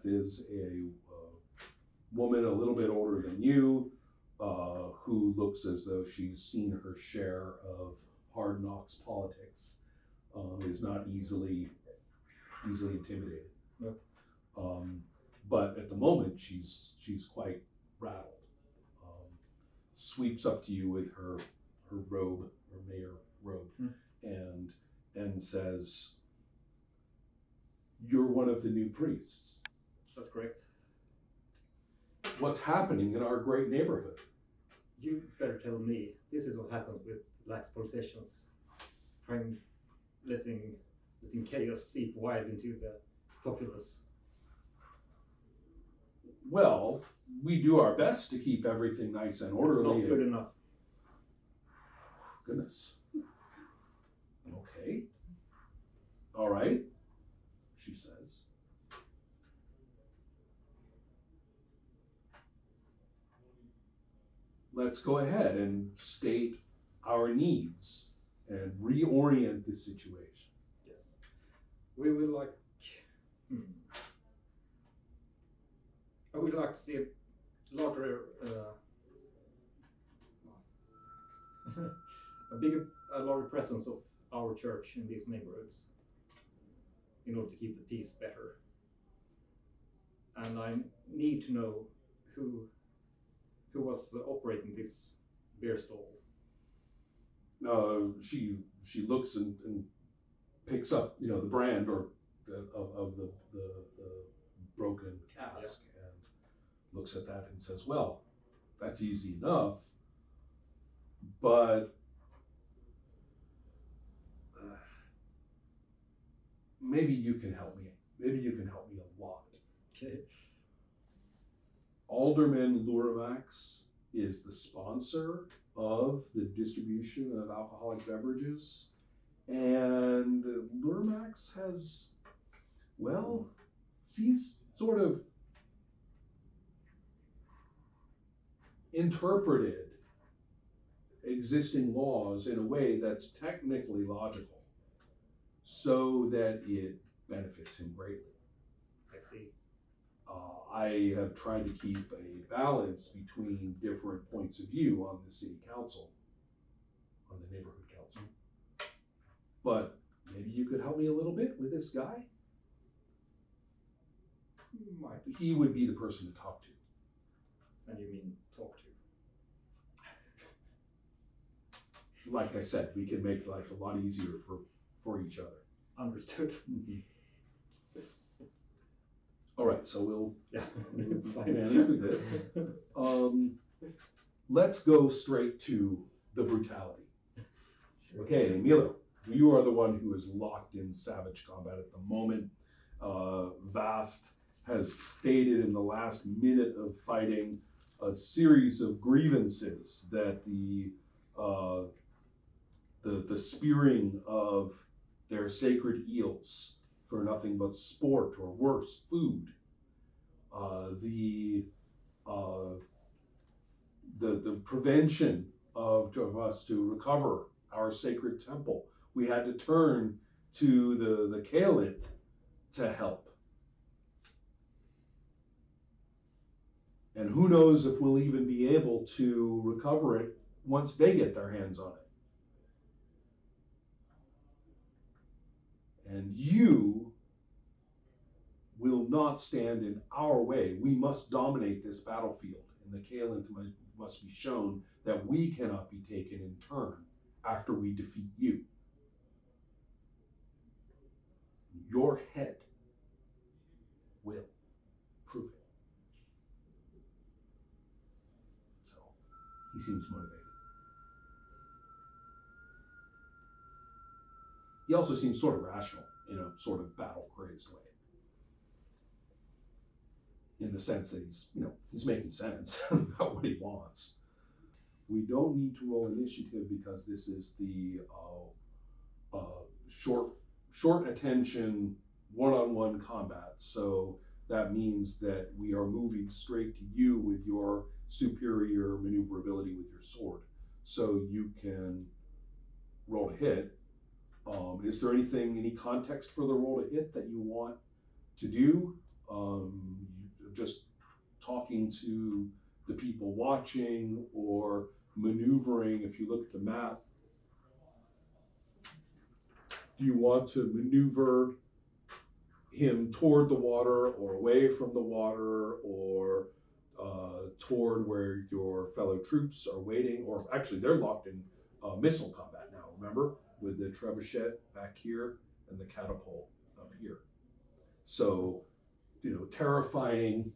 is a woman a little bit older than you, who looks as though she's seen her share of hard knocks politics, is not easily intimidated. No. But at the moment, she's quite rattled. Sweeps up to you with her robe, her mayor robe, and says, "You're one of the new priests." That's correct. What's happening in our great neighborhood? You better tell me. This is what happens with lax politicians, letting chaos seep wide into the populace. Well, we do our best to keep everything nice and orderly. It's not good enough. Goodness. Okay. All right, she says. Let's go ahead and state our needs and reorient the situation. Yes. We would like... I would like to see a larger... a larger presence of our church in these neighborhoods in order to keep the peace better. And I need to know who was operating this beer stall. She looks and picks up, the brand of the broken cask, and looks at that and says, "Well, that's easy enough, but maybe you can help me. Maybe you can help me a lot." Okay. Alderman Luramax is the sponsor of the distribution of alcoholic beverages, and Luramax has, well, he's sort of interpreted existing laws in a way that's technically logical so that it benefits him greatly. I see. I have tried to keep a balance between different points of view on the city council, on the neighborhood council. But maybe you could help me a little bit with this guy? He would be the person to talk to. And you mean talk to? Like I said, we can make life a lot easier for each other. Understood. All right, so we'll it's fine. manage with this. Let's go straight to the brutality. Okay, Milo, you are the one who is locked in savage combat at the moment. Vast has stated in the last minute of fighting a series of grievances that the spearing of their sacred eels for nothing but sport or worse, food. The prevention of us to recover our sacred temple. We had to turn to the Kalith to help. And who knows if we'll even be able to recover it once they get their hands on it. And you will not stand in our way. We must dominate this battlefield, and the Kalith must be shown that we cannot be taken in turn after we defeat you. Your head will prove it. So, he seems motivated. He also seems sort of rational in a sort of battle-crazed way. In the sense that he's making sense about what he wants. We don't need to roll initiative because this is the short attention, one-on-one combat. So that means that we are moving straight to you with your superior maneuverability with your sword. So you can roll to hit. Is there any context for the roll to hit that you want to do? just talking to the people watching or maneuvering. If you look at the map, do you want to maneuver him toward the water or away from the water or toward where your fellow troops are waiting? Or actually, they're locked in missile combat now, remember? With the trebuchet back here and the catapult up here. So, terrifying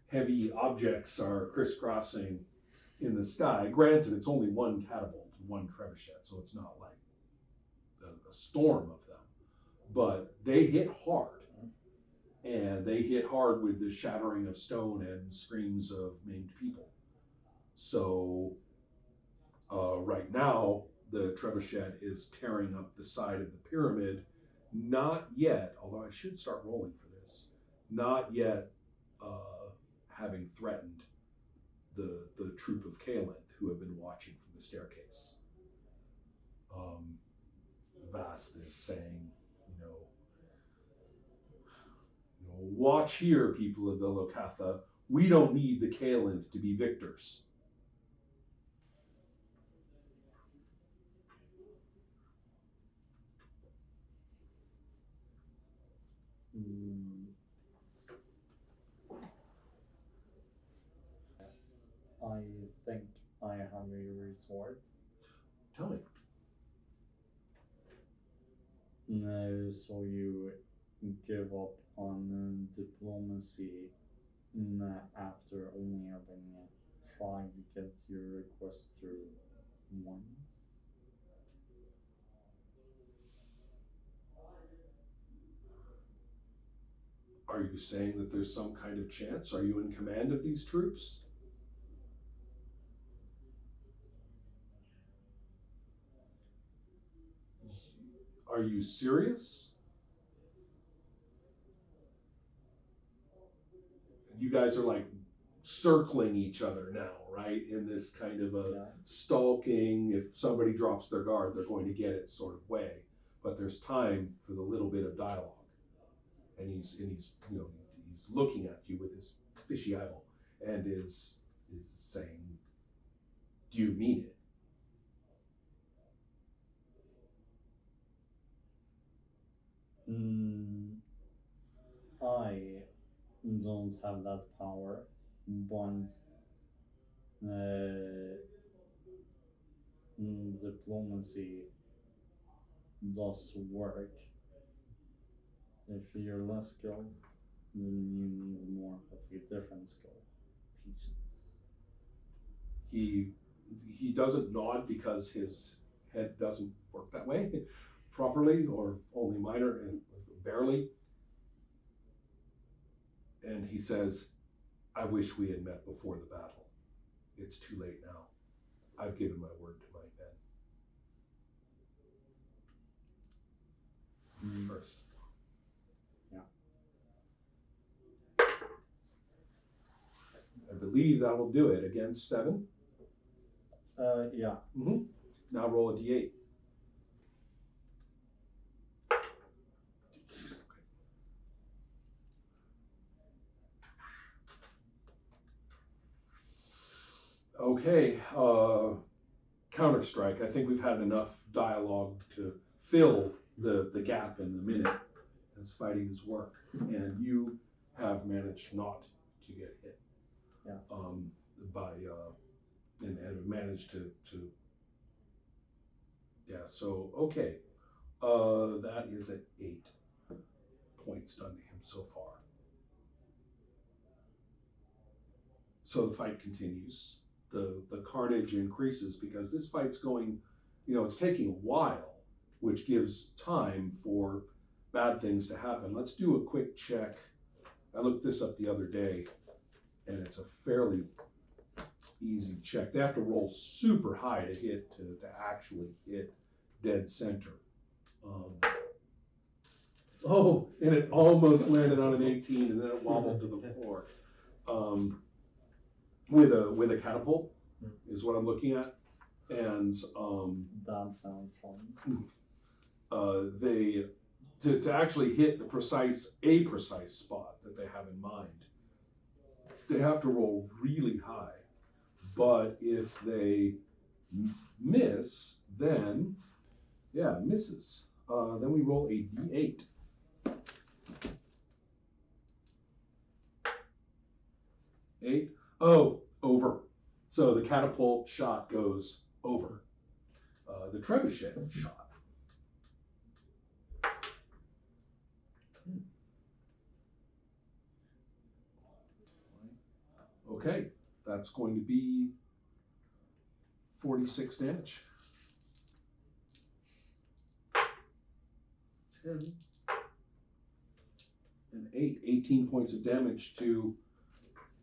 heavy objects are crisscrossing in the sky. Granted, it's only one catapult, one trebuchet, so it's not like a storm of them, but they hit hard. And they hit hard with the shattering of stone and screams of maimed people. So right now, the trebuchet is tearing up the side of the pyramid. Not yet, although I should start rolling for this, not yet having threatened the troop of Kalenth who have been watching from the staircase. Vast is saying, watch here, people of the Lokatha. We don't need the Kalenth to be victors. I think I have a resort. Tell me. No, so you give up on diplomacy after only having tried to get your request through once. Are you saying that there's some kind of chance? Are you in command of these troops? Are you serious? You guys are like circling each other now, right? In this kind of a stalking, if somebody drops their guard, they're going to get it sort of way. But there's time for the little bit of dialogue. And he's looking at you with his fishy eyeball and is saying, do you mean it? I don't have that power, but diplomacy does work. If you're less skilled, then you need more of a different skill. Patience. He doesn't nod because his head doesn't work that way properly, or only minor and barely. And he says, I wish we had met before the battle. It's too late now. I've given my word to my men. First. Yeah. I believe that'll do it. Against 7? Yeah. Mm-hmm. Now roll a d8. Okay, Counter-Strike. I think we've had enough dialogue to fill the gap in the minute as fighting his work, and you have managed not to get hit. Yeah. And have managed to yeah. So okay, that is at 8 points done to him so far. So the fight continues. The carnage increases because this fight's going, it's taking a while, which gives time for bad things to happen. Let's do a quick check. I looked this up the other day, and it's a fairly easy check. They have to roll super high to actually hit dead center. And it almost landed on an 18, and then it wobbled to the floor. With a catapult is what I'm looking at, and that sounds fun. to actually hit a precise spot that they have in mind, they have to roll really high. But if they miss, then yeah, misses. Then we roll a d8. 8. Oh, over. So the catapult shot goes over. The trebuchet shot. Okay, that's going to be 46 damage. 10 and 8, 18 points of damage to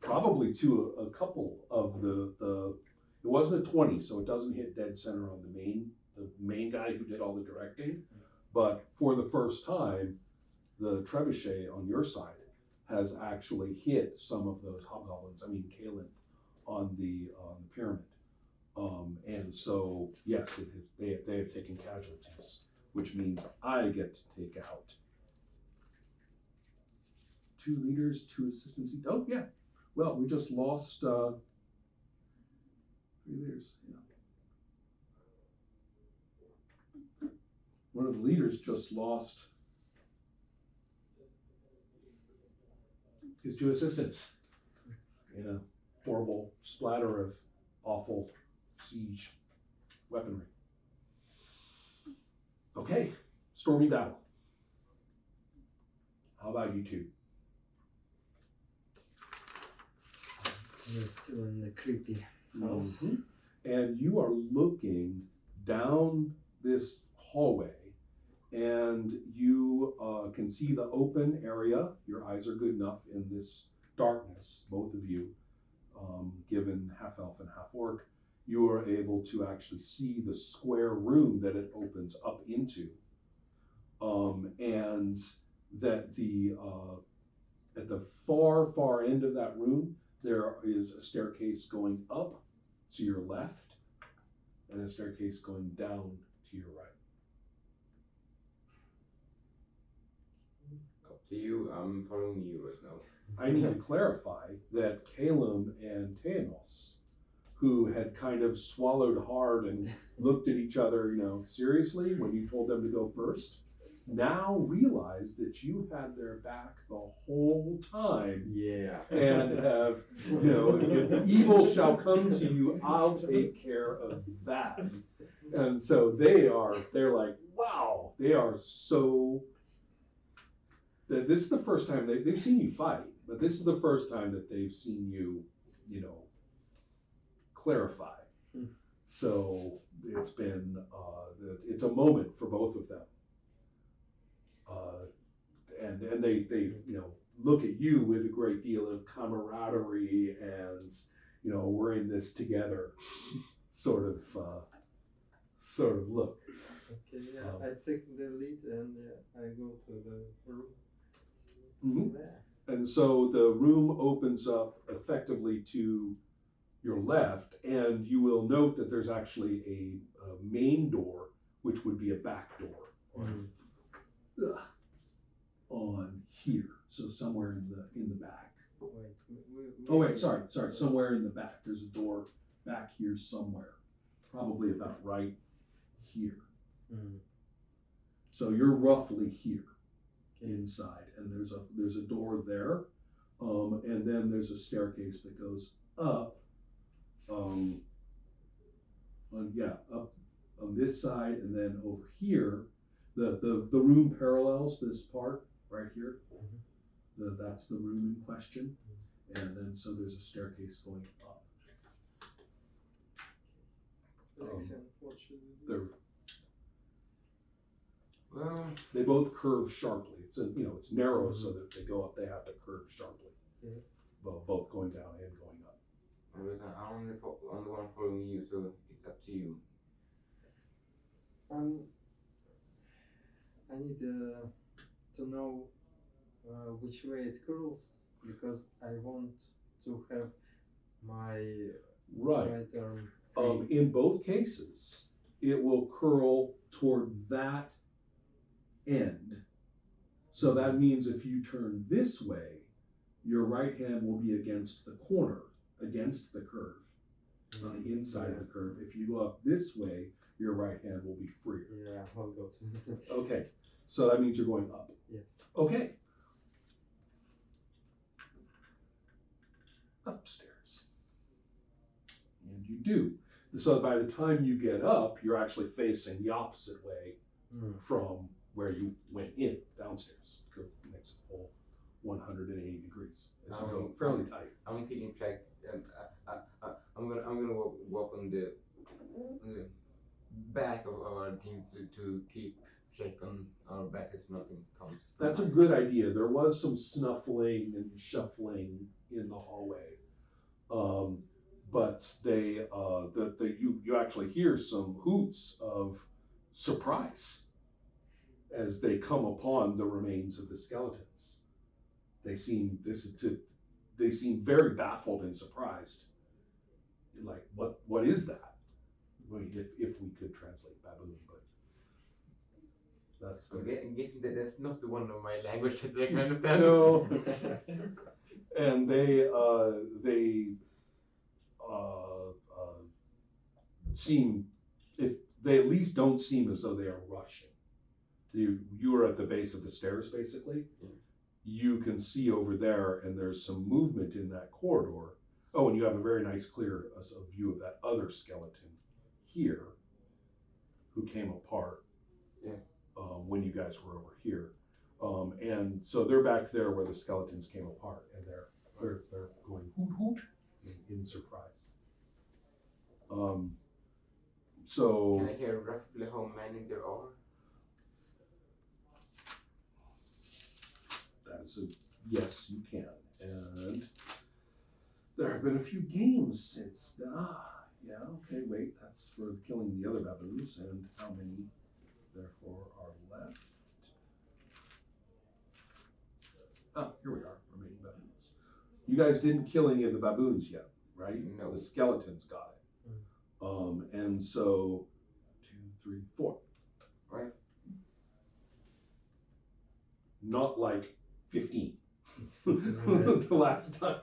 probably to a couple of the it wasn't a 20, so it doesn't hit dead center on the main guy who did all the directing, but for the first time, the trebuchet on your side has actually hit some of those hobgoblins. I mean, Kalen on the pyramid, and so yes, they have taken casualties, which means I get to take out 2 leaders, 2 assistants. Oh yeah, well we just lost 3 leaders. Yeah. One of the leaders just lost his 2 assistants in a horrible splatter of awful siege weaponry. Okay, stormy battle. How about you two? We're still in the creepy house. Mm-hmm. And you are looking down this hallway, and you can see the open area. Your eyes are good enough in this darkness, both of you, given half elf and half orc. You are able to actually see the square room that it opens up into, and that at the far end of that room there is a staircase going up to your left and a staircase going down to your right. Up to you. I'm following you right now. I need to clarify that Calum and Tanos, who had kind of swallowed hard and looked at each other, seriously when you told them to go first, now realize that you had their back the whole time. Yeah. And have, if evil shall come to you, I'll take care of that. And so they're like, wow, they are so, that this is the first time they've seen you fight, but this is the first time that they've seen you, clarify. So it's been, it's a moment for both of them. And they look at you with a great deal of camaraderie and we're in this together sort of look. Okay, yeah, I take the lead and I go to the room. Mhm. There. And so the room opens up effectively to your left, and you will note that there's actually a main door, which would be a back door. On here, so somewhere in the back. Wait, Sorry, somewhere in the back. There's a door back here somewhere, probably about right here. So you're roughly here inside, and there's a door there, and then there's a staircase that goes up, up on this side, and then over here, the room parallels this part right here. That's the room in question, and then so there's a staircase going up. What should we do? Well, They both curve sharply. It's narrow, so that if they go up, they have to curve sharply. Okay. Both going down and going up. I'm only one following you, so it's up to you. I need to know which way it curls, because I want to have my Right. right arm free. In both cases, it will curl toward that end So that means if you turn this way, your right hand will be against the corner, against the curve, on the inside of the curve. If you go up this way, your right hand will be freer. Yeah, I'll go to. Okay, so that means you're going up. Yes. Okay. Upstairs. And you do. So by the time you get up, you're actually facing the opposite way from where you went in, downstairs. It makes a full 180 degrees. As you go fairly tight. I'm keeping track. I'm gonna walk on the back of our team to keep check on our back if nothing comes. That's a good idea. There was some snuffling and shuffling in the hallway. But you actually hear some hoots of surprise as they come upon the remains of the skeletons. They seem very baffled and surprised. Like, what is that? I mean, if we could translate baboon, but that's I'm guessing that that's not the one of my language that I can understand. No. And they seem, if they at least don't seem as though they are rushing. You are at the base of the stairs, basically. Yeah. You can see over there, and there's some movement in that corridor. Oh, and you have a very nice, clear view of that other skeleton here, who came apart. Yeah. When you guys were over here. And so they're back there where the skeletons came apart, and they're going hoot hoot in surprise. So Can I hear roughly how many there are? that is a yes, you can. And there have been a few games since then. Yeah, okay, wait, that's for killing the other baboons, and how many therefore are left? Here we are, remaining baboons. You guys didn't kill any of the baboons yet, right? No. The skeletons got it. And so 2, 3, 4. Right. Not like 15 the last time.